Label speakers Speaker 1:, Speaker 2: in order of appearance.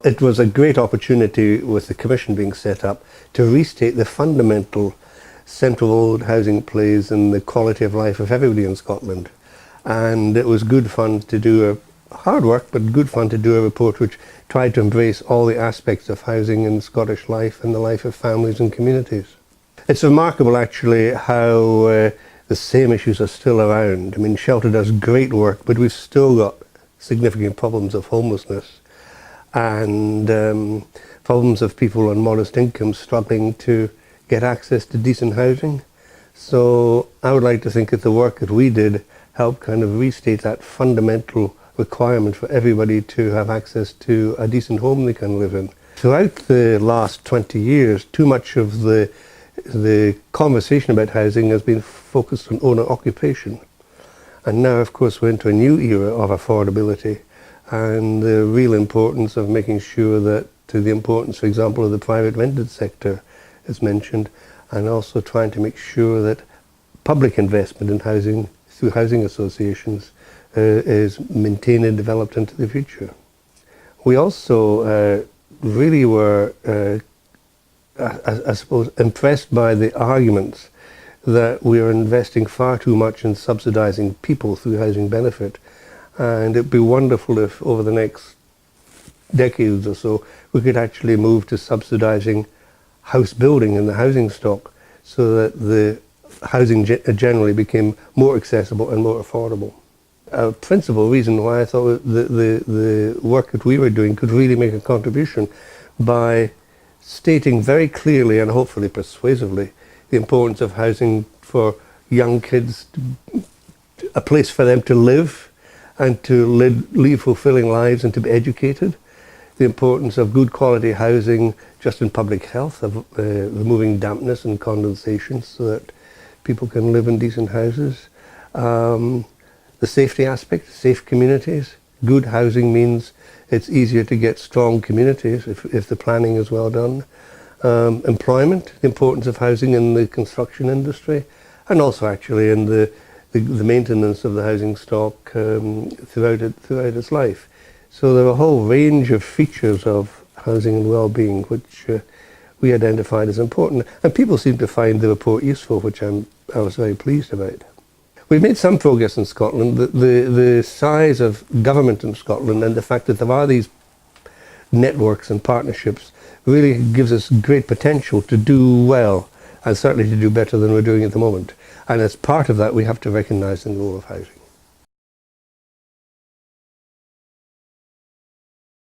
Speaker 1: it was a great opportunity with the Commission being set up to restate the fundamental central role housing plays in the quality of life of everybody in Scotland. And it was good fun to do hard work, but good fun to do a report which tried to embrace all the aspects of housing in Scottish life and the life of families and communities. It's remarkable actually how the same issues are still around. I mean, Shelter does great work, but we've still got significant problems of homelessness and problems of people on modest incomes struggling to get access to decent housing. So I would like to think that the work that we did helped kind of restate that fundamental requirement for everybody to have access to a decent home they can live in. Throughout the last 20 years, too much of the conversation about housing has been focused on owner occupation. And now, of course, we're into a new era of affordability and the real importance of making sure that the importance, for example, of the private rented sector is mentioned, and also trying to make sure that public investment in housing through housing associations is maintained and developed into the future. We also really were, I suppose, impressed by the arguments that we are investing far too much in subsidising people through housing benefit. And it'd be wonderful if over the next decades or so we could actually move to subsidising house building in the housing stock so that the housing generally became more accessible and more affordable. A principal reason why I thought the work that we were doing could really make a contribution by stating very clearly and hopefully persuasively the importance of housing for young kids, a place for them to live and to lead fulfilling lives and to be educated. The importance of good quality housing just in public health, of removing dampness and condensation so that people can live in decent houses. The safety aspect, safe communities. Good housing means it's easier to get strong communities if the planning is well done. Employment, the importance of housing in the construction industry, and also actually in the maintenance of the housing stock throughout its life. So there are a whole range of features of housing and well-being which we identified as important, and people seem to find the report useful, which I was very pleased about. We've made some progress in Scotland. The size of government in Scotland and the fact that there are these networks and partnerships really gives us great potential to do well, and certainly to do better than we're doing at the moment. And as part of that, we have to recognise the role of housing.